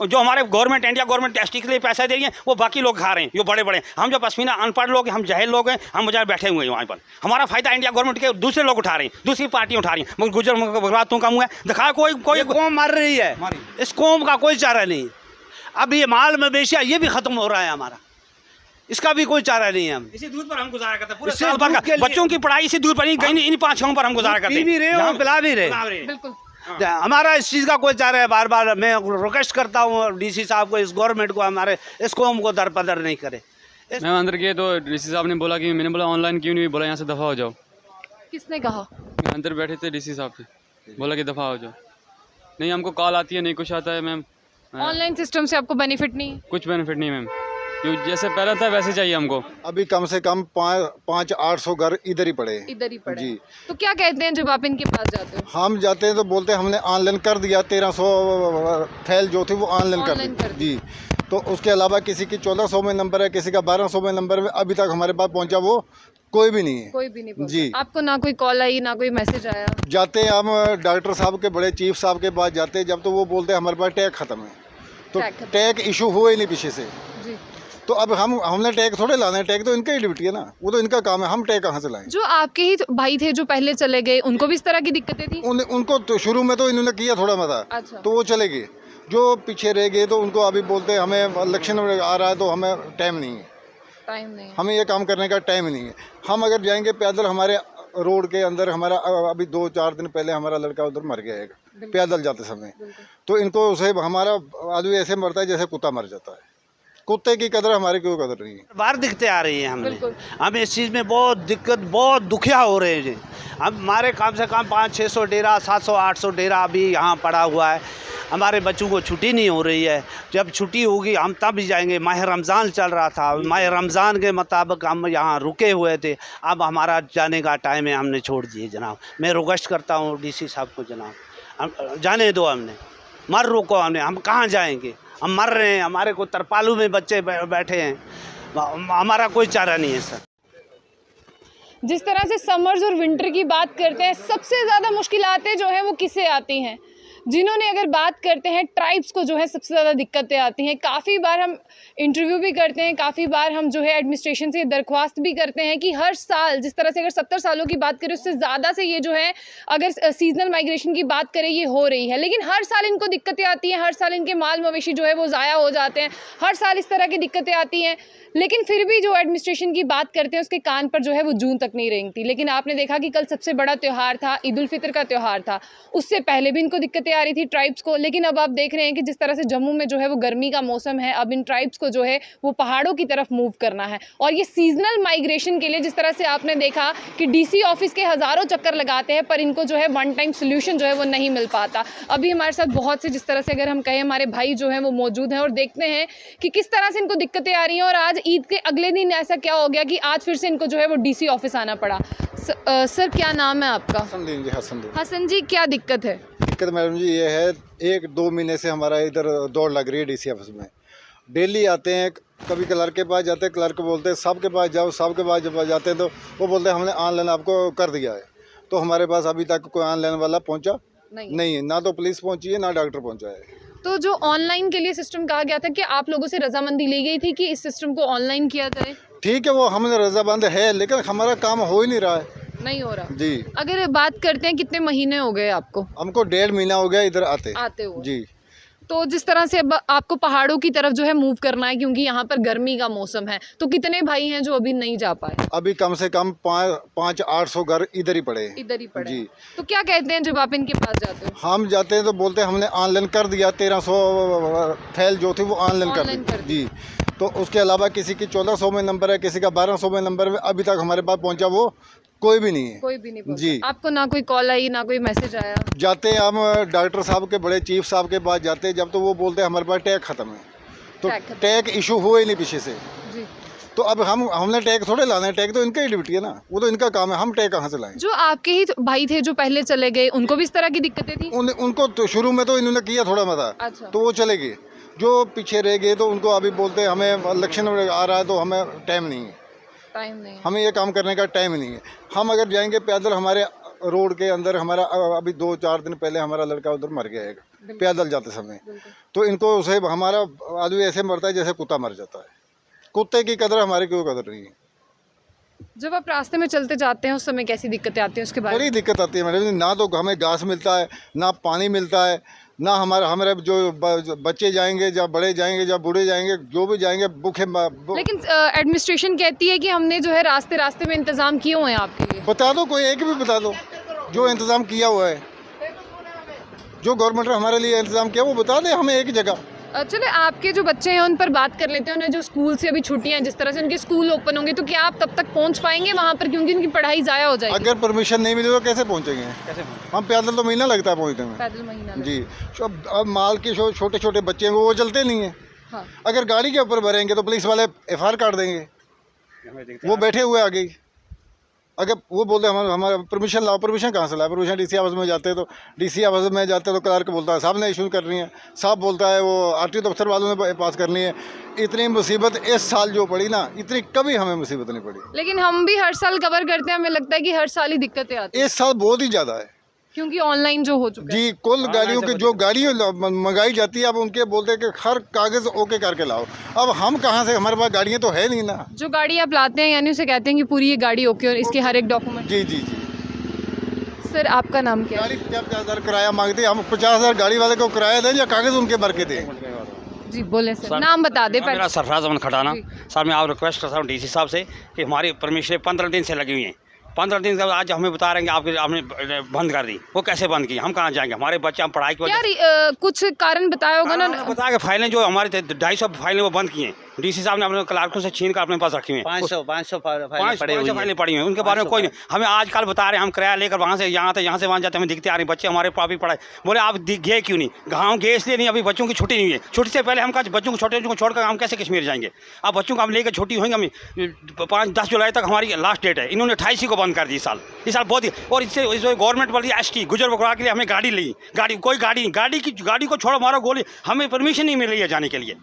जो हमारे government, India government testing के लिए पैसा दे रही है, वो बाकी लोग खा रहे हैं, जो बड़े बड़े। हम जो पश्मीना अनपढ़ लोग हैं, हम जहल लोग हैं, हम बाजार बैठे हुए हैं वहाँ पर। हमारा फायदा इंडिया गवर्नमेंट के दूसरे लोग उठा रहे हैं, दूसरी पार्टी उठा रही है। मगर गुजर गुजरातों का मुँह है दिखाया, कोई कौम मर रही है, इस कौम का कोई चारा नहीं। अब ये माल मवेशिया ये भी खत्म हो रहा है हमारा, इसका भी कोई चारा नहीं है। हम इसी दूध पर हम गुजारा करते हैं, पूरे इससे साल भर दूध का के लिए- बच्चों की पढ़ाई इसी दूध पर ही, कहीं इन 5 पर हम गुजारा करते पी भी रहे हो, पिला भी रहे। बिल्कुल। हमारा इस चीज़ का कोई चारा है। बार बार मैं रिक्वेस्ट करता हूँ डीसी साहब को, इस गवर्नमेंट को, हमारे इस कौम को दरपदर नहीं करे। मैं अंदर गए तो डीसी साहब ने बोला कि, मैंने बोला ऑनलाइन क्यों नहीं, बोला यहाँ से दफ़ा हो जाओ। किसने कहा? मैं अंदर बैठे थे, डीसी साहब थे, बोला कि दफ़ा हो जाओ। नहीं हमको कॉल आती है, नहीं कुछ आता है मैम। ऑनलाइन सिस्टम से आपको बेनिफिट नहीं है? कुछ बेनिफिट नहीं मैम, जो जैसे पहला था वैसे चाहिए हमको। अभी कम से कम 500-800 घर इधर ही पड़े हैं। इधर ही पड़े। जी। तो क्या कहते हैं जब आप इनके पास जाते हो? हम जाते हैं तो बोलते हैं हमने ऑनलाइन कर दिया, 1300 फैल जो थी वो ऑनलाइन कर दी। जी, तो उसके अलावा किसी की 1400 में नंबर है, किसी का 1200 में नंबर है, अभी तक हमारे पास पहुंचा वो कोई भी नहीं है। कोई भी नहीं पहुंचा। जी। आपको ना कोई कॉल आई, ना कोई मैसेज आया? जाते हैं हम डॉक्टर साहब के, बड़े चीफ साहब के पास जाते हैं जब, तो वो बोलते हैं हमारे पास टैग ख़त्म है। तो टैग खत्म। टैग इशू हुआ ही नहीं पीछे से। जी। तो अब हमने टैग थोड़े लाना है, टैग तो इनका ही ड्यूटी है ना, वो तो इनका काम है, हम टैग कहाँ से लाएं। जो आपके ही भाई थे जो पहले चले गए, उनको भी इस तरह की दिक्कतें थी? उनको तो शुरू में तो इन्होंने किया थोड़ा मता, अच्छा। तो वो चले गए। जो पीछे रह गए तो उनको अभी बोलते हैं हमें इलेक्शन आ रहा है तो हमें टाइम नहीं है, टाइम नहीं है। हमें ये काम करने का टाइम नहीं है। हम अगर जाएंगे पैदल, हमारे रोड के अंदर हमारा अभी 2-4 दिन पहले हमारा लड़का उधर मर गया है पैदल जाते समय। तो इनको उसे हमारा आदमी ऐसे मरता है जैसे कुत्ता मर जाता है। कुत्ते की कदर हमारी कोई कदर नहीं है। बाहर दिखते आ रही है हमें, बिल्कुल। हम इस चीज़ में बहुत दिक्कत, बहुत दुखिया हो रहे हैं जी। हम हमारे कम से कम 500-600 डेरा, 700-800 डेरा अभी यहाँ पड़ा हुआ है। हमारे बच्चों को छुट्टी नहीं हो रही है। जब छुट्टी होगी हम तब भी जाएंगे। माह रमज़ान चल रहा था, माह रमज़ान के मुताबिक हम यहाँ रुके हुए थे। अब हमारा जाने का टाइम है, हमने छोड़ दिए जनाब। मैं रिक्वेस्ट करता हूँ डीसी साहब को, जनाब हम जाने दो, हमने मर रोको, हम कहाँ जाएंगे, हम मर रहे हैं, हमारे को तरपालू में बच्चे बैठे हैं, हमारा कोई चारा नहीं है सर। जिस तरह से समर्स और विंटर की बात करते हैं, सबसे ज़्यादा मुश्किलातें जो हैं वो किससे आती हैं? जिन्होंने अगर बात करते हैं ट्राइब्स को जो है सबसे ज़्यादा दिक्कतें आती हैं। काफ़ी बार हम इंटरव्यू भी करते हैं, काफ़ी बार हम जो है एडमिनिस्ट्रेशन से दरख्वास्त भी करते हैं कि हर साल, जिस तरह से अगर 70 सालों की बात करें उससे ज़्यादा से ये जो है, अगर सीजनल माइग्रेशन की बात करें ये हो रही है, लेकिन हर साल इनको दिक्कतें आती हैं। हर साल इनके माल मवेशी जो है वो ज़ाया हो जाते हैं, हर साल इस तरह की दिक्कतें आती हैं। लेकिन फिर भी जो एडमिनिस्ट्रेशन की बात करते हैं उसके कान पर जो है वो जून तक नहीं रेंगती। लेकिन आपने देखा कि कल सबसे बड़ा त्यौहार था, ईद उल फितर का त्यौहार था, उससे पहले भी इनको दिक्कतें आ रही थी ट्राइब्स को। लेकिन अब आप देख रहे हैं कि जिस तरह से जम्मू में जो है वो गर्मी का मौसम है, अब इन ट्राइब्स को जो है वो पहाड़ों की तरफ मूव करना है। और ये सीजनल माइग्रेशन के लिए जिस तरह से आपने देखा कि डीसी ऑफिस के हज़ारों चक्कर लगाते हैं, पर इनको जो है वन टाइम सोल्यूशन जो है वो नहीं मिल पाता। अभी हमारे साथ बहुत से, जिस तरह से अगर हम कहें, हमारे भाई जो हैं वो मौजूद हैं और देखते हैं कि किस तरह से इनको दिक्कतें आ रही हैं। और आज ईद के अगले दिन ऐसा क्या हो गया कि आज फिर से इनको जो है वो डीसी ऑफिस आना पड़ा। सर क्या नाम है आपका? हसन जी, क्या दिक्कत है? दिक्कत मैडम जी ये है, 1-2 महीने से हमारा इधर दौड़ लग रही है डीसी ऑफिस में। डेली आते हैं, कभी क्लर्क के पास जाते हैं, क्लर्क बोलते हैं साहब के पास जाओ, साहब के पास जब जाते हैं तो वो बोलते हैं हमने ऑनलाइन आपको कर दिया है। तो हमारे पास अभी तक कोई ऑनलाइन वाला पहुंचा नहीं है, ना तो पुलिस पहुंची है, ना डॉक्टर पहुंचा है। तो जो ऑनलाइन के लिए सिस्टम कहा गया था, कि आप लोगों से रजामंदी ली गई थी कि इस सिस्टम को ऑनलाइन किया जाए? ठीक है, वो हमने रजामंद है, लेकिन हमारा काम हो ही नहीं रहा है। नहीं हो रहा जी। अगर बात करते हैं, कितने महीने हो गए आपको? हमको 1.5 महीना हो गया इधर आते हो जी। तो जिस तरह से अब आपको पहाड़ों की तरफ जो है मूव करना है, क्योंकि यहाँ पर गर्मी का मौसम है, तो कितने भाई हैं जो अभी नहीं जा पाए? अभी कम से कम 500-800 घर इधर ही पड़े हैं। इधर ही पड़े जी। तो क्या कहते हैं जब आप इनके पास जाते हो? हम जाते हैं तो बोलते हैं हमने ऑनलाइन कर दिया, 1300 फैल जो थी वो ऑनलाइन कर दी। जी, तो उसके अलावा किसी की 1400 में नंबर है, किसी का 1200 में नंबर है, अभी तक हमारे पास पहुंचा वो कोई भी नहीं है। कोई भी नहीं जी। आपको ना कोई कॉल आई, ना कोई मैसेज आया? जाते हैं हम डॉक्टर साहब के, बड़े चीफ साहब के पास जाते हैं जब, तो वो बोलते हैं हमारे पास टैग खत्म है। तो टैग इशू हुआ ही नहीं पीछे से। जी। तो अब हमने टैग थोड़े लाना है, टैग तो इनका ही ड्यूटी है ना, वो तो इनका काम है, हम टैग कहाँ से लाएं। जो आपके ही भाई थे जो पहले चले गए, उनको भी इस तरह की दिक्कतें थी? उनको तो शुरू में तो इन्होंने किया थोड़ा मता। अच्छा। तो वो चले गए। जो पीछे रह गए तो उनको अभी बोलते हैं हमें इलेक्शन आ रहा है तो हमें टाइम नहीं है, टाइम नहीं, हमें ये काम करने का टाइम नहीं है। हम अगर जाएंगे पैदल, हमारे रोड के अंदर हमारा अभी 2-4 दिन पहले हमारा लड़का उधर मर गया है पैदल जाते समय। तो इनको उसे हमारा आदमी ऐसे मरता है जैसे कुत्ता मर जाता है। कुत्ते की कदर हमारी कोई कदर नहीं है। जब आप रास्ते में चलते जाते हैं उस समय कैसी दिक्कतें आती हैं उसके बारे में? बड़ी दिक्कत आती है मैडम, ना तो हमें घास मिलता है, ना पानी मिलता है, ना हमारे जो बच्चे जाएंगे, जब बड़े जाएंगे, जब बूढ़े जाएंगे, जो भी जाएंगे भूखे। लेकिन एडमिनिस्ट्रेशन कहती है कि हमने जो है रास्ते रास्ते में इंतजाम किए हुए हैं आपके लिए। बता दो, कोई एक भी बता दो जो इंतज़ाम किया हुआ है, जो गवर्नमेंट ने हमारे लिए इंतज़ाम किया वो बता दे हमें एक जगह। चलो आपके जो बच्चे हैं उन पर बात कर लेते हैं। उन्हें जो स्कूल से अभी छुट्टियां हैं, जिस तरह से उनके स्कूल ओपन होंगे, तो क्या आप तब तक पहुंच पाएंगे वहां पर, क्योंकि उनकी पढ़ाई ज़ाया हो जाएगी? अगर परमिशन नहीं मिले तो कैसे पहुँचेंगे? हम पैदल तो महीना लगता है पहुँचने में। पैदल महीना जी, अब माल के छोटे छोटे बच्चे हैं वो चलते नहीं हैं। हाँ। अगर गाड़ी के ऊपर भरेंगे तो पुलिस वाले FIR काट देंगे, वो बैठे हुए आगे। अगर वो बोलते हैं हमारा परमिशन लाओ, परमिशन कहाँ से लाओ? परमिशन DC ऑफिस में जाते हैं तो DC ऑफिस में जाते हैं तो क्लर्क बोलता है साहब ने इशू करनी है, साहब बोलता है वो RTO दफ्तर वालों ने पास करनी है। इतनी मुसीबत इस साल जो पड़ी ना, इतनी कभी हमें मुसीबत नहीं पड़ी। लेकिन हम भी हर साल कवर करते हैं, हमें लगता है कि हर साल ही दिक्कतें आती हैं इस साल बहुत ही ज़्यादा है, क्योंकि ऑनलाइन जो हो चुका है। जी। कुल गाड़ियों की जो गाड़ी मंगाई जाती है अब उनके बोलते हैं कि हर कागज़ ओके करके लाओ। अब हम कहाँ से, हमारे पास गाड़ियाँ तो है नहीं ना। जो गाड़ी आप लाते हैं यानी उसे कहते हैं कि पूरी ये गाड़ी ओके और इसके हर एक डॉक्यूमेंट। जी जी जी। सर आपका नाम क्या है? गाड़ी 50,000 किराया मांगते हैं, हम 50,000 गाड़ी वाले को किराया दें या कागज़ उनके भर के दें? जी बोले सर, नाम बता दे पहले। मेरा सरफराज अमन खटाना। सर मैं आप रिक्वेस्ट करता हूँ DC साहब से कि हमारी परमिशन 15 दिन से लगी हुई हैं। 15 दिन से आज हमें बता रहे हैं कि आपने बंद कर दी। वो कैसे बंद की? हम कहाँ जाएंगे? हमारे बच्चे, हम पढ़ाई की यार कुछ कारण बताया होगा ना। बताया कि फाइलें जो हमारे 250 फाइलें वो बंद की हैं। DC साहब ने अपने क्लार्कों से छीन कर अपने पास रखी हुई हैं। 500 फाइलें पड़ी हुई हैं उनके बारे में कोई नहीं। हमें आजकल बता रहे हैं, हम किराया लेकर वहाँ से यहाँ से वहाँ जाते हमें दिखते आ रहे हैं बच्चे हमारे पास भी पढ़ाई। बोले आप गए क्यों नहीं? गाँव गए इसलिए नहीं, अभी बच्चों की छुट्टी नहीं हुई है। छुट्टी से पहले हम कहा बच्चों को, छोटे बच्चों को छोड़कर हम कैसे कश्मीर जाएंगे? अब बच्चों को हम लेकर छुट्टी होंगे, हम 5-10 जुलाई तक हमारी लास्ट डेट है। इन्होंने 28 को बंद कर दी इस साल बहुत ही। और इससे गवर्नमेंट बोल रही है ST गुजर बकरा के लिए हमें गाड़ी ली, गाड़ी को छोड़ो मारो गोली। हमें परमिशन नहीं मिल रही है जाने के लिए,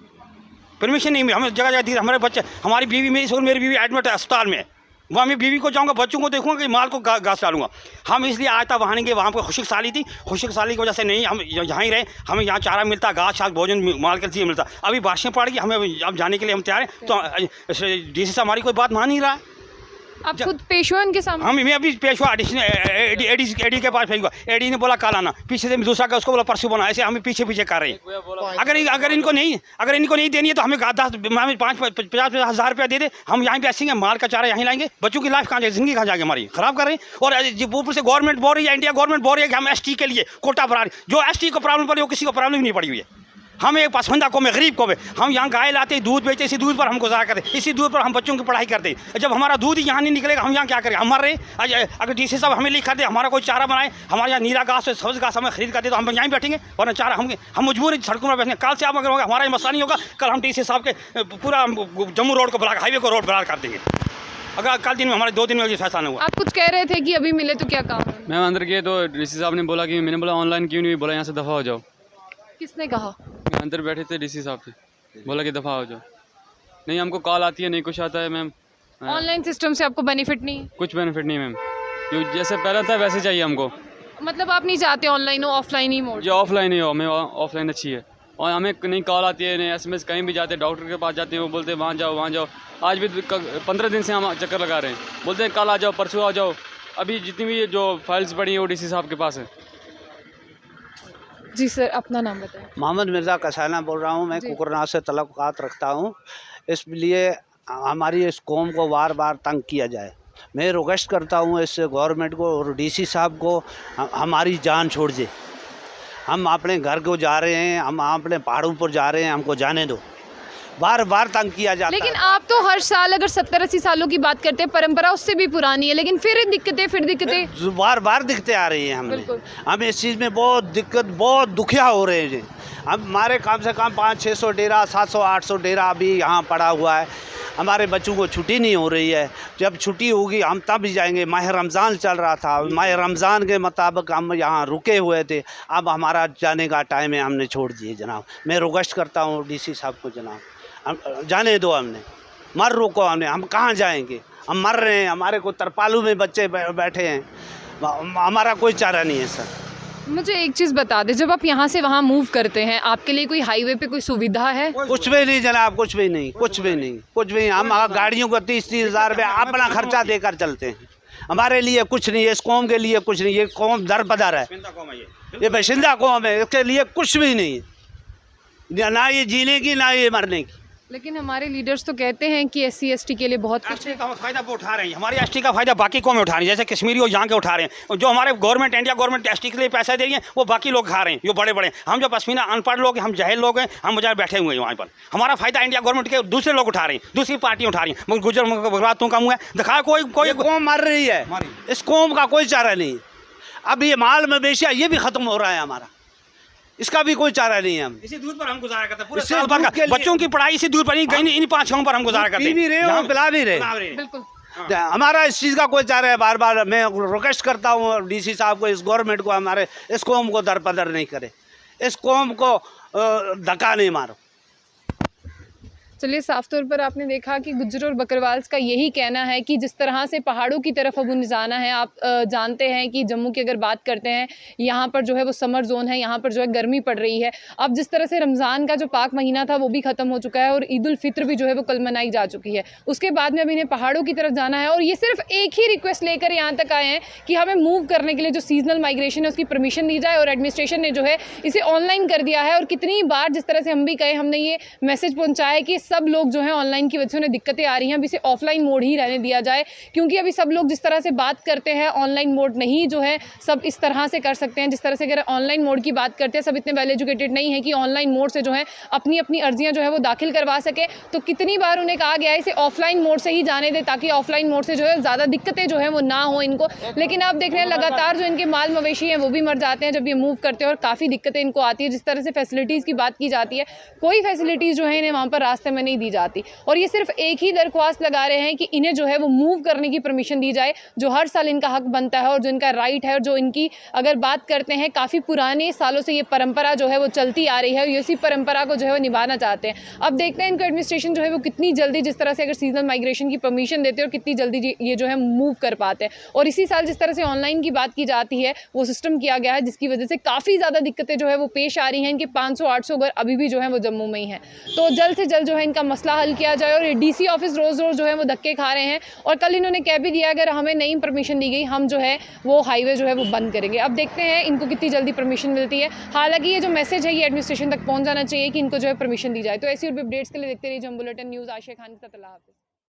परमिशन नहीं मिली। हमें जगह जगह दी। हमारे बच्चे, हमारी बीवी, मेरी बीवी एडमिट है अस्पताल में। वहाँ मैं बीवी को जाऊँगा, बच्चों को देखूँगा कि माल को घास डालूंगा। हम इसलिए आज तक वहाँ नहीं गए। वहाँ पर खुशक साली थी, खुशक साली की वजह से नहीं, हम यहाँ ही रहे। हमें यहाँ चारा मिलता, घास छास भोजन माल के लिए मिलता। अभी बारिशें पड़ गई, हमें अब जाने के लिए हम तैयार हैं। तो DC से हमारी कोई बात मान नहीं रहा है। आप खुद पेश हुए उनके सामने? मैं अभी पेश हुआ AD के पास पेश हुआ। AD ने बोला कल आना, पीछे से दूसरा का उसको बोला परसों बना। ऐसे हमें पीछे कर रहे हैं। अगर इनको नहीं देनी है तो हमें 5-50 हज़ार रुपया दे दे, हम यहाँ पे ऐसे माल का चारा यहीं लाएंगे। बच्चों की लाइफ कहाँ जाएगी, जिंदगी कहाँ जाएगी हमारी, ख़राब कर रहे हैं। और ऊपर से गवर्नमेंट बोल रही है, इंडिया गवर्नमेंट बोल रही है कि हम ST के लिए कोटा बढ़ा रही। जो ST को प्रॉब्लम पड़ी वो किसी को प्रॉब्लम नहीं पड़ी हुई है। हम एक पसंदा को में गरीब को में, हम यहाँ गाय लाते, दूध बेचते, इसी दूध पर हम गुजारा करते, इसी दूध पर हम बच्चों की पढ़ाई करते। जब हमारा दूध यहाँ नहीं निकलेगा हम यहाँ क्या करें? हम मर रहे। अगर DC साहब हमें लिखा दे, हमारा कोई चारा बनाए, हमारे यहाँ नीला घास सब्ज़ घास हमें खरीद कर दे तो हम यहाँ बैठेंगे, वरना चारा हम मजबूर हैं सड़कों में बैठने। कल से आप अगर होगा हमारा मसला नहीं होगा, कल हम DC साहब के पूरा जम्मू रोड को ब्लॉक, हाईवे को रोड ब्लॉक कर देंगे। अगर कल दिन में, हमारे 2 दिन में फैसला नहीं हुआ। आप कुछ कह रहे थे कि अभी मिले तो क्या काम? मैं अंदर गए तो DC साहब ने बोला कि, मैंने बोला ऑनलाइन क्यों नहीं, बोला यहाँ से दफ़ा हो जाओ। किसने कहा? अंदर बैठे थे DC साहब से, बोला कि दफ़ा हो जाओ। नहीं हमको कॉल आती है, नहीं कुछ आता है मैम। ऑनलाइन सिस्टम से आपको बेनिफिट नहीं? कुछ बेनिफिट नहीं मैम, जो जैसे पहले था वैसे चाहिए हमको। मतलब आप नहीं चाहते ऑनलाइन हो, ऑफलाइन ही मोड? जो ऑफलाइन ही हो, हमें ऑफलाइन अच्छी है। और हमें नहीं कॉल आती है, नहीं SMS, कहीं भी जाते डॉक्टर के पास जाते हैं वो बोलते हैं वहाँ जाओ। आज भी 15 दिन से हम चक्कर लगा रहे हैं, बोलते हैं कल आ जाओ, परसों आ जाओ। अभी जितनी भी जो फाइल्स पड़ी हैं वो DC साहब के पास है। जी सर, अपना नाम बताएं। मोहम्मद मिर्ज़ा कसाना बोल रहा हूँ। मैं कुकरनाथ से तल्लुकात रखता हूँ। इसलिए हमारी इस कौम को बार बार तंग किया जाए। मैं रिक्वेस्ट करता हूँ इस गवर्नमेंट को और DC साहब को, हमारी जान छोड़ दे। हम अपने घर को जा रहे हैं, हम अपने पहाड़ों पर जा रहे हैं, हमको जाने दो। बार बार तंग किया जाता है। लेकिन आप तो हर साल अगर 70-80 सालों की बात करते हैं, परंपरा उससे भी पुरानी है, लेकिन फिर दिक्कतें बार बार दिक्कतें आ रही हैं। हम इस चीज़ में बहुत दुखिया हो रहे हैं जी। हमारे कम से कम 500-600 डेरा, 700-800 डेरा अभी यहाँ पड़ा हुआ है। हमारे बच्चों को छुट्टी नहीं हो रही है। जब छुट्टी होगी हम तब भी जाएंगे। माह रमज़ान चल रहा था, माह रमज़ान के मुताबिक हम यहाँ रुके हुए थे। अब हमारा जाने का टाइम है, हमने छोड़ दिए जनाब। मैं रिक्वेस्ट करता हूँ DC साहब को, जनाब जाने दो, हमने मर रोको, हम कहाँ जाएंगे? हम मर रहे हैं, हमारे को तरपालू में बच्चे बैठे हैं। हमारा कोई चारा नहीं है सर। मुझे एक चीज़ बता दें, जब आप यहाँ से वहाँ मूव करते हैं आपके लिए कोई हाईवे पे कोई सुविधा है? कुछ भी नहीं जनाब, कुछ भी नहीं, कुछ भी नहीं, कुछ भी। हम गाड़ियों को 30-30 हज़ार रुपये अपना खर्चा देकर चलते हैं। हमारे लिए कुछ नहीं है, इस कौम के लिए कुछ नहीं। ये कौम दर बदर है, ये बाशिंदा कौम है, इसके लिए कुछ भी नहीं है, ना ये जीने की ना ये मरने की। लेकिन हमारे लीडर्स तो कहते हैं कि SC ST के लिए बहुत कुछ एसटी का फायदा वो उठा रहे हैं, हमारी एसटी का फायदा बाकी कौमें उठा रही हैं, जैसे कश्मीरी हो यहाँ के उठा रहे हैं। जो हमारे गवर्नमेंट, इंडिया गवर्नमेंट एसटी के लिए पैसा दे रही है वो बाकी लोग खा रहे हैं, जो बड़े बड़े। हम जो पश्मीना अनपढ़ लोग हैं, हम जाहिल लोग हैं, हम बाजार बैठे हुए हैं वहाँ पर। हमारा फायदा इंडिया गवर्नमेंट के दूसरे लोग उठा रहे हैं, दूसरी पार्टियाँ उठा रही हैं। मगर गुजर गुजरातों का मुँह है दिखाया, कोई कौम मर रही है, इस कौम का कोई चारा नहीं। अब ये माल मवेशिया ये भी खत्म हो रहा है हमारा, इसका भी कोई चारा नहीं है। हम इसी दूध पर हम गुजारा करते हैं, पूरे इसी साल भर दूध का के लिए- बच्चों की पढ़ाई इसी दूध पर ही गई, इन 5 गाँव पर हम गुजारा करते पी भी रहे हो, पिला भी रहे। बिल्कुल। हमारा इस चीज़ का कोई चारा है। बार बार मैं रिक्वेस्ट करता हूँ DC साहब को, इस गवर्नमेंट को, हमारे इस कौम को दरपदर नहीं करे, इस कौम को धक्का नहीं मारो। चलिए, साफ तौर पर आपने देखा कि गुज्जर और बकरवाल्स का यही कहना है कि जिस तरह से पहाड़ों की तरफ अब उन्हें जाना है। आप जानते हैं कि जम्मू की अगर बात करते हैं, यहाँ पर जो है वो समर जोन है, यहाँ पर जो है गर्मी पड़ रही है। अब जिस तरह से रमज़ान का जो पाक महीना था वो भी ख़त्म हो चुका है और ईद उल फित्र भी जो है वो कल मनाई जा चुकी है। उसके बाद में अब इन्हें पहाड़ों की तरफ जाना है और ये सिर्फ एक ही रिक्वेस्ट लेकर यहाँ तक आए हैं कि हमें मूव करने के लिए जो सीजनल माइग्रेशन है उसकी परमिशन दी जाए। और एडमिनिस्ट्रेशन ने जो है इसे ऑनलाइन कर दिया है। और कितनी बार जिस तरह से हम भी कहे, हमने ये मैसेज पहुँचाया है कि सब लोग जो है ऑनलाइन की वजह से उन्हें दिक्कतें आ रही हैं, अब इसे ऑफलाइन मोड ही रहने दिया जाए। क्योंकि अभी सब लोग जिस तरह से बात करते हैं, ऑनलाइन मोड नहीं जो है सब इस तरह से कर सकते हैं। जिस तरह से अगर ऑनलाइन मोड की बात करते हैं, सब इतने वेल एजुकेटेड नहीं है कि ऑनलाइन मोड से जो है अपनी अपनी अर्जियां जो है वो दाखिल करवा सके। तो कितनी बार उन्हें कहा गया है इसे ऑफलाइन मोड से ही जाने दें, ताकि ऑफलाइन मोड से जो है ज़्यादा दिक्कतें जो है वो ना हो इनको। लेकिन आप देख रहे हैं लगातार जो इनके माल मवेशी हैं वो भी मर जाते हैं जब ये मूव करते हैं और काफ़ी दिक्कतें इनको आती है। जिस तरह से फैसिलिटीज़ की बात की जाती है, कोई फैसिलिटीज़ जो है इन्हें वहाँ पर रास्ते में नहीं दी जाती। और ये सिर्फ एक ही दरख्वास्त लगा रहे हैं कि इन्हें जो है वो मूव करने की परमिशन दी जाए, जो हर साल इनका हक बनता है और जो इनका राइट है। और जो इनकी अगर बात करते हैं, काफ़ी पुराने सालों से ये परंपरा जो है वो चलती आ रही है और इसी परंपरा को जो है वो निभाना चाहते हैं। अब देखते हैं इनको एडमिनिस्ट्रेशन जो है वो कितनी जल्दी, जिस तरह से अगर सीजनल माइग्रेशन की परमिशन देते हैं और कितनी जल्दी ये जो है मूव कर पाते हैं। और इसी साल जिस तरह से ऑनलाइन की बात की जाती है वो सिस्टम किया गया है, जिसकी वजह से काफ़ी ज़्यादा दिक्कतें जो है वो पेश आ रही हैं। इनके 500-800 घर अभी भी जो है वो जम्मू में ही हैं। तो जल्द से जल्द जो है इनका मसला हल किया जाए। और DC ऑफिस रोज़ रोज़ जो है वो धक्के खा रहे हैं और कल इन्होंने कह भी दिया अगर हमें नई परमिशन दी गई हम जो है वो हाईवे जो है वो बंद करेंगे। अब देखते हैं इनको कितनी जल्दी परमिशन मिलती है। हालांकि ये जो मैसेज है ये एडमिनिस्ट्रेशन तक पहुंच जाना चाहिए कि इनको जो है परमिशन दी जाए। तो ऐसी और भी अपडेट्स के लिए देखते रहिए जम्मू बुलेटिन न्यूज़। आशिया खान के साथ, अल्लाह हाफ़िज़।